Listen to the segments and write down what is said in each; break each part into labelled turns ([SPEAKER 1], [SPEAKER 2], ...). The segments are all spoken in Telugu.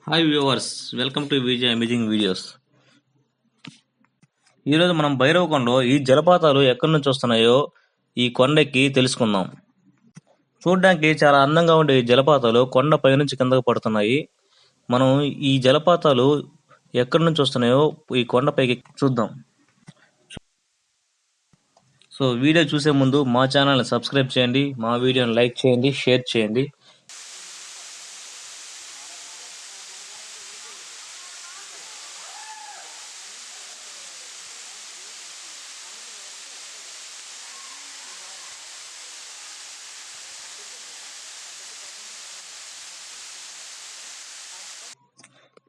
[SPEAKER 1] Hi viewers, welcome to Vijay amazing videos. ఈరోజు మనం భైరవకొండలో ఈ జలపాతాలు ఎక్కడి నుంచి వస్తున్నాయో ఈ కొండకి తెలుసుకుందాం. చూడడానికి చాలా అందంగా ఉండే ఈ జలపాతాలు కొండ పైనుంచి కిందకు పడుతున్నాయి. మనం ఈ జలపాతాలు ఎక్కడి నుంచి వస్తున్నాయో ఈ కొండపైకి చూద్దాం. సో వీడియో చూసే ముందు మా ఛానల్ని సబ్స్క్రైబ్ చేయండి, మా వీడియోని లైక్ చేయండి, షేర్ చేయండి.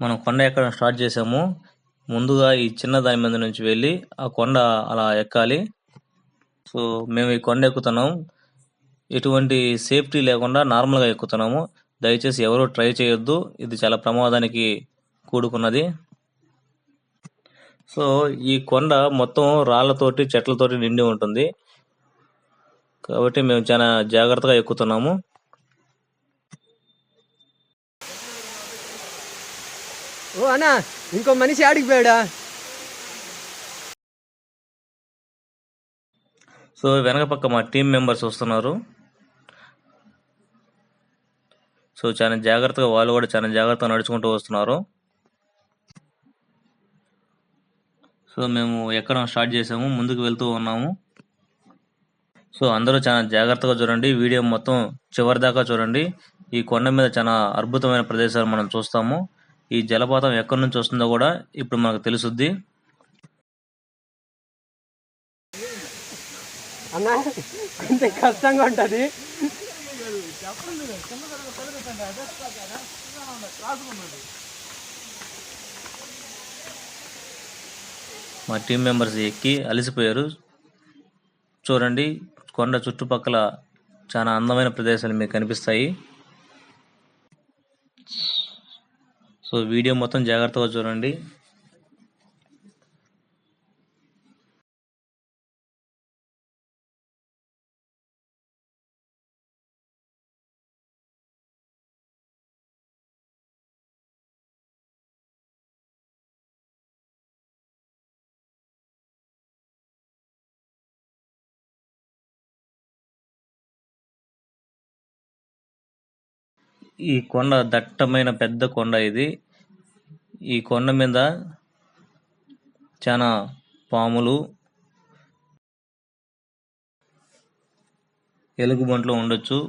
[SPEAKER 1] మనం కొండ ఎక్కడం స్టార్ట్ చేసాము. ముందుగా ఈ చిన్న దాని మీద నుంచి వెళ్ళి ఆ కొండ అలా ఎక్కాలి. సో మేము ఈ కొండ ఎక్కుతున్నాం. ఎటువంటి సేఫ్టీ లేకుండా నార్మల్గా ఎక్కుతున్నాము. దయచేసి ఎవరు ట్రై చేయొద్దు, ఇది చాలా ప్రమాదానికి కూడుకున్నది. సో ఈ కొండ మొత్తం రాళ్లతోటి చెట్లతోటి నిండి ఉంటుంది కాబట్టి మేము చాలా జాగ్రత్తగా ఎక్కుతున్నాము.
[SPEAKER 2] ఓ అన్నా, ఇంకో మనిషి ఆడికి పోయాడా?
[SPEAKER 1] సో వెనక పక్క మా టీం మెంబర్స్ వస్తున్నారు. సో చాలా జాగ్రత్తగా, వాళ్ళు కూడా చాలా జాగ్రత్తగా నడుచుకుంటూ వస్తున్నారు. సో మేము ఎక్కడం స్టార్ట్ చేసాము, ముందుకు వెళ్తూ ఉన్నాము. సో అందరూ చాలా జాగ్రత్తగా చూడండి, వీడియో మొత్తం చివరి దాకా చూడండి. ఈ కొండ మీద చాలా అద్భుతమైన ప్రదేశాలు మనం చూస్తాము. ఈ జలపాతం ఎక్కడి నుంచి వస్తుందో కూడా ఇప్పుడు మనకు తెలుసుద్ది.
[SPEAKER 2] అన్నా, కొంచెం కష్టంగా ఉంటుంది.
[SPEAKER 1] మా టీం మెంబర్స్ ఎక్కి అలసిపోయారు. చూడండి, కొండ చుట్టుపక్కల చాలా అందమైన ప్రదేశాలు మీకు కనిపిస్తాయి. సో వీడియో మొత్తం జాగ్రత్తగా చూడండి. ఈ కొండ దట్టమైన పెద్ద కొండ ఇది. ఈ కొండ మీద చాలా పాములు, ఎలుగుబంట్లు ఉండొచ్చు.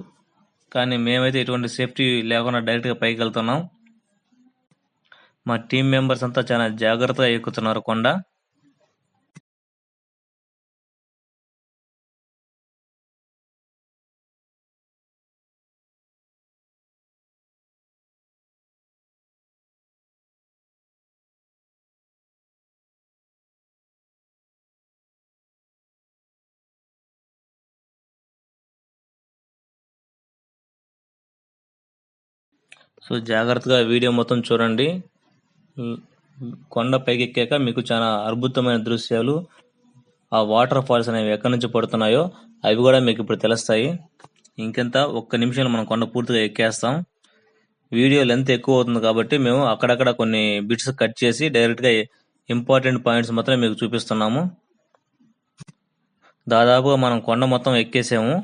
[SPEAKER 1] కానీ మేమైతే ఎటువంటి సేఫ్టీ లేకుండా డైరెక్ట్గా పైకి వెళ్తున్నాం. మా టీం మెంబర్స్ అంతా చాలా జాగ్రత్తగా ఎక్కుతున్నారు కొండ. సో జాగ్రత్తగా వీడియో మొత్తం చూడండి. కొండ పైకి ఎక్కాక మీకు చాలా అద్భుతమైన దృశ్యాలు, ఆ వాటర్ ఫాల్స్ అనేవి ఎక్కడి నుంచి పడుతున్నాయో అవి కూడా మీకు ఇప్పుడు తెలుస్తాయి. ఇంకెంత, ఒక్క నిమిషంలో మనం కొండ పూర్తిగా ఎక్కేస్తాం. వీడియో లెంత్ ఎక్కువ అవుతుంది కాబట్టి మేము అక్కడక్కడ కొన్ని బిట్స్ కట్ చేసి డైరెక్ట్గా ఇంపార్టెంట్ పాయింట్స్ మాత్రం మీకు చూపిస్తున్నాము. దాదాపుగా మనం కొండ మొత్తం ఎక్కేసాము.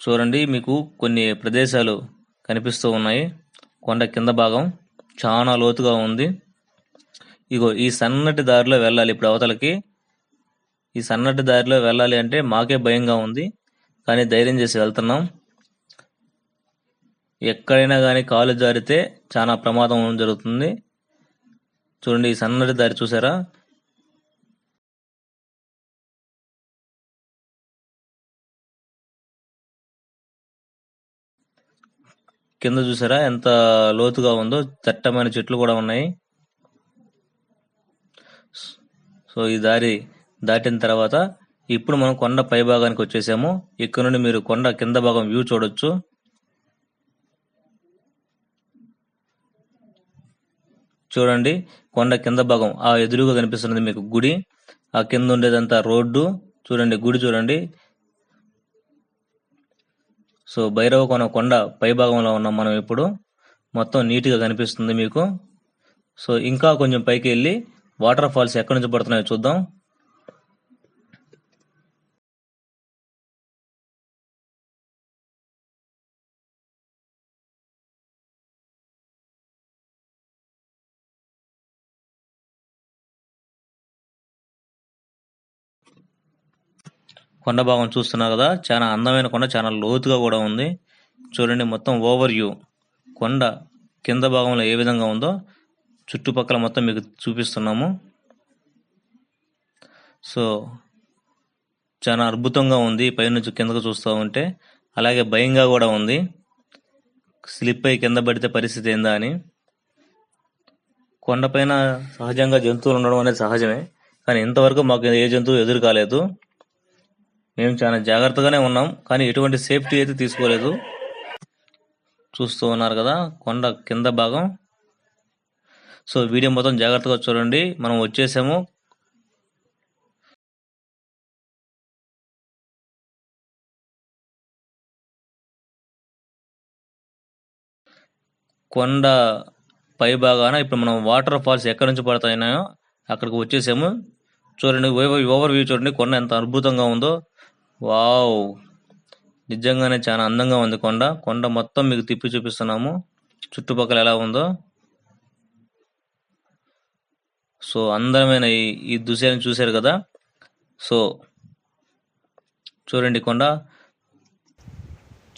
[SPEAKER 1] చూడండి, మీకు కొన్ని ప్రదేశాలు కనిపిస్తూ ఉన్నాయి. కొండ కింద భాగం చాలా లోతుగా ఉంది. ఇగో ఈ సన్నటి దారిలో వెళ్ళాలి ఇప్పుడు అవతలకి. ఈ సన్నటి దారిలో వెళ్ళాలి అంటే మాకే భయంగా ఉంది, కానీ ధైర్యం చేసి వెళ్తున్నాం. ఎక్కడైనా కానీ కాలు జారితే చాలా ప్రమాదం జరుగుతుంది. చూడండి, ఈ సన్నటి దారి చూసారా? కింద చూసారా ఎంత లోతుగా ఉందో, దట్టమైన చెట్లు కూడా ఉన్నాయి. సో ఈ దారి దాటిన తర్వాత ఇప్పుడు మనం కొండ పై భాగానికి వచ్చేసాము. ఇక్కడ నుండి మీరు కొండ కింద భాగం వ్యూ చూడొచ్చు. చూడండి, కొండ కింద భాగం ఆ ఎదురుగా కనిపిస్తున్నది మీకు గుడి. ఆ కింద ఉండేదంతా రోడ్డు చూడండి, గుడి చూడండి. సో భైరవకోన కొండ పై భాగంలో ఉన్నాం మనం ఇప్పుడు. మొత్తం నీట్గా కనిపిస్తుంది మీకు. సో ఇంకా కొంచెం పైకి వెళ్ళి వాటర్ ఫాల్స్ ఎక్కడి నుంచి పడుతున్నాయో చూద్దాం. కొండ భాగం చూస్తున్నారు కదా, చాలా అందమైన కొండ, చాలా లోతుగా కూడా ఉంది. చూడండి మొత్తం ఓవర్ వ్యూ. కొండ కింద భాగంలో ఏ విధంగా ఉందో చుట్టుపక్కల మొత్తం మీకు చూపిస్తున్నాము. సో చాలా అద్భుతంగా ఉంది పైనుంచి కిందకు చూస్తూ ఉంటే. అలాగే భయంగా కూడా ఉంది, స్లిప్ అయి కింద పడితే పరిస్థితి ఏందా అని. కొండపైన సహజంగా జంతువులు ఉండడం అనేది సహజమే, కానీ ఇంతవరకు మాకు ఏ జంతువు ఎదురు కాలేదు. మేము చాలా జాగ్రత్తగానే ఉన్నాం, కానీ ఎటువంటి సేఫ్టీ అయితే తీసుకోలేదు. చూస్తూ ఉన్నారు కదా కొండ కింద భాగం. సో వీడియో మొత్తం జాగ్రత్తగా చూడండి. మనం వచ్చేసాము. కొండ పై భాగాన ఇప్పుడు మనం వాటర్ ఫాల్స్ ఎక్కడి నుంచి పడతాయినాయో అక్కడికి వచ్చేసాము. చూడండి ఓవర్ వ్యూ చూడండి, కొండ ఎంత అద్భుతంగా ఉందో. వావ్, నిజంగానే చాలా అందంగా ఉంది కొండ. కొండ మొత్తం మీకు తిప్పి చూపిస్తున్నాము చుట్టుపక్కల ఎలా ఉందో. సో అందమైన ఈ దృశ్యాన్ని చూశారు కదా. సో చూడండి కొండ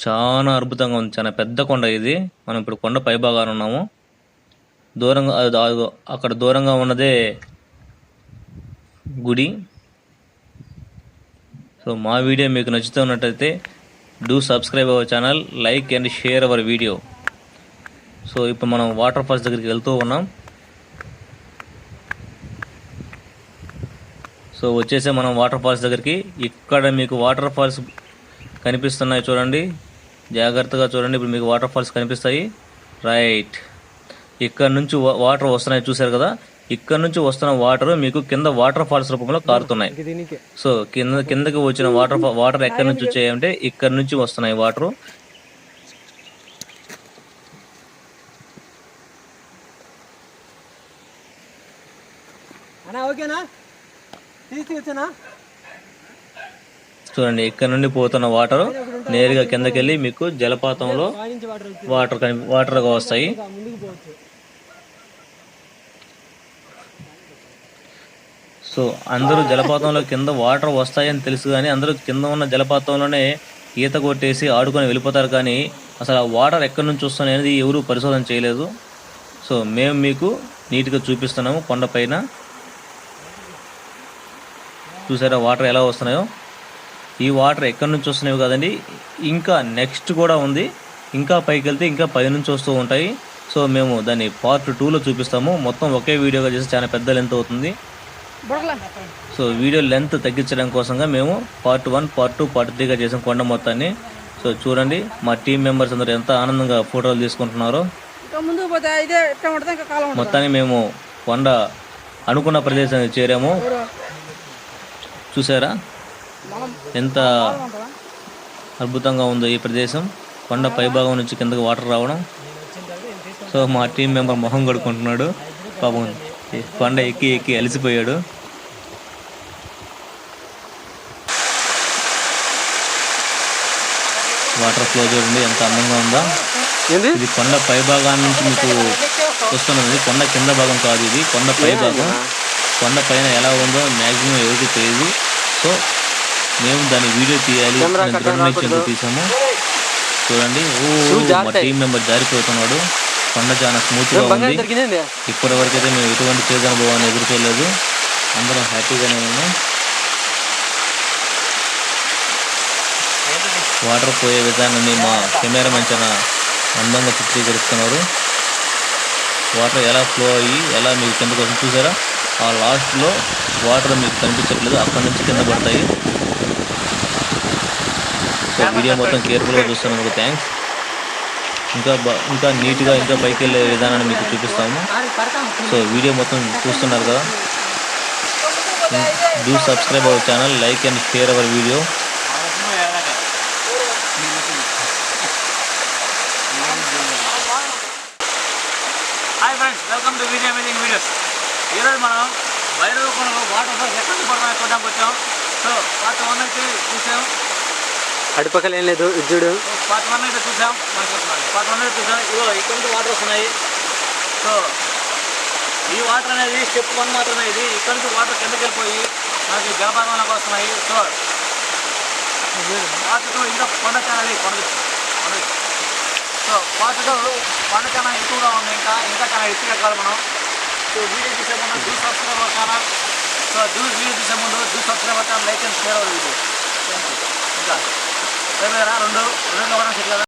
[SPEAKER 1] చాలా అద్భుతంగా ఉంది, చాలా పెద్ద కొండ ఇది. మనం ఇప్పుడు కొండ పై భాగాన ఉన్నాము. దూరంగా అక్కడ దూరంగా ఉన్నదే గుడి. సో మా వీడియో మీకు నచ్చుతున్నట్టయితే do subscribe our channel, like and share our video. So ఇప్పుడు మనం వాటర్ ఫాల్స్ దగ్గరికి వెళ్తూ ఉన్నాం. సో వచ్చేసే మనం వాటర్ ఫాల్స్ దగ్గరికి. ఇక్కడ మీకు వాటర్ ఫాల్స్ కనిపిస్తున్నాయి చూడండి, జాగ్రత్తగా చూడండి. ఇప్పుడు మీకు వాటర్ ఫాల్స్ కనిపిస్తాయి. రైట్, ఇక్కడ నుంచి వాటర్ వస్తున్నాయి చూసారు కదా. ఇక్కడ నుంచి వస్తున్న వాటర్ మీకు కింద వాటర్ ఫాల్స్ రూపంలో కారుతున్నాయి. సో కిందకి వచ్చిన వాటర్ ఎక్కడి నుంచి వచ్చాయంటే ఇక్కడ నుంచి వస్తున్నాయి వాటర్. చూడండి ఇక్కడ నుండి పోతున్న వాటర్ నేరుగా కిందకి వెళ్ళి మీకు జలపాతంలో వాటర్గా వస్తాయి. సో అందరూ జలపాతంలో కింద వాటర్ వస్తాయని తెలుసు, కానీ అందరూ కింద ఉన్న జలపాతంలోనే ఈత కొట్టేసి ఆడుకొని వెళ్ళిపోతారు. కానీ అసలు ఆ వాటర్ ఎక్కడి నుంచి వస్తున్నాయి అనేది ఎవరు పరిశోధన చేయలేదు. సో మేము మీకు నీట్గా చూపిస్తున్నాము. కొండపైన చూసారా వాటర్ ఎలా వస్తున్నాయో. ఈ వాటర్ ఎక్కడి నుంచి వస్తున్నాయో కదండి, ఇంకా నెక్స్ట్ కూడా ఉంది. ఇంకా పైకి వెళ్తే ఇంకా పై నుంచి వస్తూ ఉంటాయి. సో మేము దాన్ని పార్ట్ 2లో చూపిస్తాము. మొత్తం ఒకే వీడియోగా చేసి చాలా పెద్ద లెంత్ అవుతుంది. సో వీడియో లెంత్ తగ్గించడం కోసంగా మేము పార్ట్ 1, పార్ట్ 2, పార్ట్ 3గా చేసాం కొండ మొత్తాన్ని. సో చూడండి మా టీం మెంబర్స్ అందరూ ఎంత ఆనందంగా ఫోటోలు తీసుకుంటున్నారో. మొత్తాన్ని మేము కొండ అనుకున్న ప్రదేశానికి చేరాము. చూసారా ఎంత అద్భుతంగా ఉందో ఈ ప్రదేశం. కొండ పైభాగం నుంచి కిందకి వాటర్ రావడం. సో మా టీం మెంబర్ మొహం కడుక్కుంటున్నాడు పాపం, కొండ ఎక్కి ఎక్కి అలసిపోయాడు. వాటర్ ఫ్లో చూడండి ఎంత అందంగా ఉందో. ఇది కొండ పై భాగం నుంచి మీకు వస్తున్నది, కొండ కింద భాగం కాదు, ఇది కొండ పై భాగం. కొండ పైన ఎలా ఉందో మ్యాక్సిమం ఎవరికి తెలియదు. సో మేము దాన్ని వీడియో తీయాలి తీసాము. చూడండి మా టీం మెంబర్ జారిపోతున్నాడు. కొండ చాలా స్మూత్ గా ఉంది. ఇప్పటి వరకు అయితే మేము ఎటువంటి చేదు అనుభవాన్ని ఎదుర్కోలేదు. అందరం హ్యాపీగానే ఉన్నాం. వాటర్ పోయే విధానాన్ని మా కెమెరామెన్ చాలా అందంగా చిత్రీకరిస్తున్నారు. వాటర్ ఎలా ఫ్లో అయ్యి ఎలా మీకు కిందకు వస్తుంది చూసారా. ఆ లాస్ట్లో వాటర్ మీకు కనిపించట్లేదు, అక్కడ నుంచి కింద పడతాయి. సో వీడియో మొత్తం కేర్ఫుల్గా చూస్తున్నందుకు థ్యాంక్స్. ఇంకా నీట్గా ఇంకా పైకి వెళ్ళే విధానాన్ని మీకు చూపిస్తాము. సో వీడియో మొత్తం చూస్తున్నారు కదా. Do subscribe our channel, like and share our video.
[SPEAKER 3] Hi friends, welcome to Vijay amazing videos. ఈరోజు మనం భైరవకొండలో వాటర్ ఫాల్స్ ఎక్కడ పడుతున్నాయో చూడడానికి వచ్చాం. సో పార్ట్ 1 అయితే చూసాం,
[SPEAKER 2] అటుపక్కల ఏం లేదు ఇది చూడు.
[SPEAKER 3] పార్ట్ 1 అయితే చూసాం. పార్ట్ 1 అయితే చూసాం. ఇగో ఇక్కడ నుంచి వాటర్ వస్తున్నాయి. సో ఈ వాటర్ అనేది స్టెప్ 1 మాత్రమే. ఇది ఇక్కడ నుంచి వాటర్ కిందకి వెళ్ళిపోయి మనకి జలపాతంలోకి వస్తున్నాయి. సో పార్ట్ 2 ఇంకా కొండ ఛానల్ సో పార్ట్ 2 కొండ ఛానల్ ఎక్కువగా ఉంది. ఇంకా చాలా ఎక్కువ ఎక్కాలి మనం. సో వీడియో చూసే ముందు do subscribe our channel. So video చూసే ముందు do subscribe our channel, like and share our video. Thank you. ఇంకా రెండు కూడా సెట్ కదా.